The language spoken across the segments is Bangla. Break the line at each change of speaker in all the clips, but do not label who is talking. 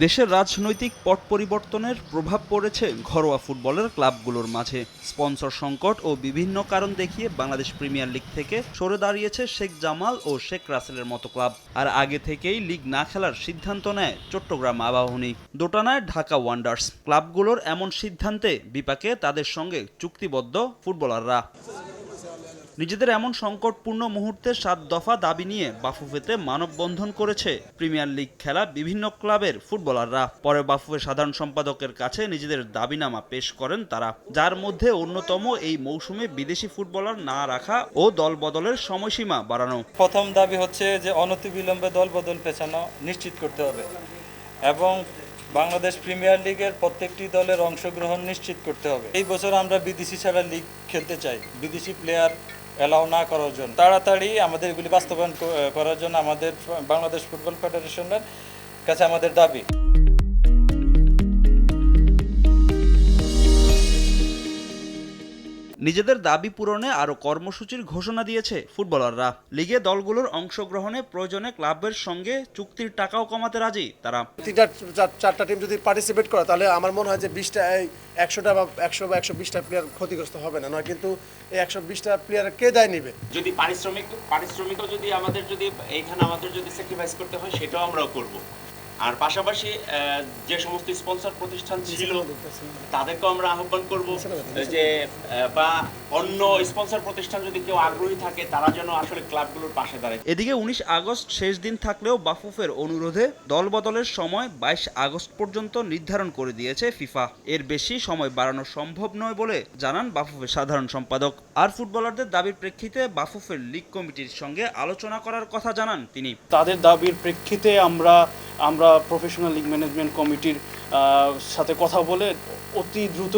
দেশের রাজনৈতিক পট পরিবর্তনের প্রভাব পড়েছে ঘরোয়া ফুটবলের ক্লাবগুলোর মাঝে। স্পন্সর সংকট ও বিভিন্ন কারণ দেখিয়ে বাংলাদেশ প্রিমিয়ার লিগ থেকে সরে দাঁড়িয়েছে শেখ জামাল ও শেখ রাসেলের মতো ক্লাব। আর আগে থেকেই লিগ না খেলার সিদ্ধান্ত নেয় চট্টগ্রাম আবাহনী, দোটানায় ঢাকা ওয়ান্ডার্স। ক্লাবগুলোর এমন সিদ্ধান্তে বিপাকে তাদের সঙ্গে চুক্তিবদ্ধ ফুটবলাররা। নিজেদের এমন সংকটপূর্ণ মুহূর্তে ৭ দফা দাবি নিয়ে বাফুফেতে মানববন্ধন করেছে প্রিমিয়ার লিগ খেলা বিভিন্ন ক্লাবের ফুটবলাররা। পরে বাফুফে সাধারণ সম্পাদকের কাছে নিজেদের দাবিনামা পেশ করেন তারা, যার মধ্যে অন্যতম এই মৌসুমে বিদেশি ফুটবলার না রাখা ও দল বদলের সময়সীমা বাড়ানো।
প্রথম দাবি হচ্ছে যে অনতিবিলম্বে দল বদল পেছানো নিশ্চিত করতে হবে এবং বাংলাদেশ প্রিমিয়ার লিগের প্রত্যেকটি দলের অংশগ্রহণ নিশ্চিত করতে হবে। এই বছর আমরা বিদেশি ছাড়া লিগ খেলতে চাই, বিদেশি প্লেয়ার অ্যালাউ না করার জন্য। তাড়াতাড়ি আমাদের এগুলি বাস্তবায়ন করার জন্য আমাদের বাংলাদেশ ফুটবল ফেডারেশনের কাছে আমাদের দাবি।
নিজেদের দাবি পূরণে আরও কর্মসূচির ঘোষণা দিয়েছে ফুটবলাররা। লিগে দলগুলোর অংশগ্রহণে প্রয়োজনে ক্লাবের সঙ্গে চুক্তির টাকাও কমাতে রাজি তারা।
চারটা টিম যদি পার্টিসিপেট করে তাহলে আমার মনে হয় যে 20টা 100টা বা 100 বা 120টা প্লেয়ার ক্ষতিগ্রস্ত হবে না, নয় কিন্তু এই 120টা প্লেয়ার কে দায় নিবে?
যদি পারিশ্রমিকও যদি আমাদের স্যাক্রিফাইস করতে হয় সেটাও আমরাও করব। আর পাশাপাশি যে সমস্ত স্পন্সর প্রতিষ্ঠান ছিল তাদেরকেও আমরা আহ্বান করব যে বা অন্য স্পন্সর প্রতিষ্ঠান যদি কেউ আগ্রহী থাকে তারা যেন আসলে ক্লাবগুলোর পাশে দাঁড়ায়।
এদিকে 19 আগস্ট শেষ দিন থাকলেও বাফুফের অনুরোধে দল বদলের সময় 22 আগস্ট পর্যন্ত নির্ধারণ করে দিয়েছে ফিফা। এর বেশি সময় বাড়ানো সম্ভব নয় বলে জানান বাফুফের সাধারণ সম্পাদক। আর ফুটবলারদের দাবির প্রেক্ষিতে বাফুফের লিগ কমিটির সঙ্গে আলোচনা করার কথা জানান তিনি।
তাদের দাবির প্রেক্ষিতে আমরা প্রফেশনাল লিগ ম্যানেজমেন্ট কমিটির সাথে কথা বলে অতি দ্রুত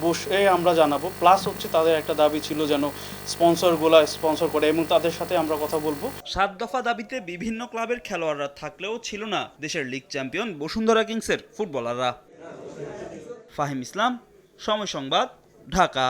বসে আমরা জানাবো। প্লাস হচ্ছে তাদের একটা দাবি ছিল যেন স্পন্সর করে এবং তাদের সাথে আমরা কথা বলবো।
7 দফা দাবিতে বিভিন্ন ক্লাবের খেলোয়াড়রা থাকলেও ছিল না দেশের লিগ চ্যাম্পিয়ন বসুন্ধরা কিংসের ফুটবলাররা। ফাহিম ইসলাম, সময় সংবাদ, ঢাকা।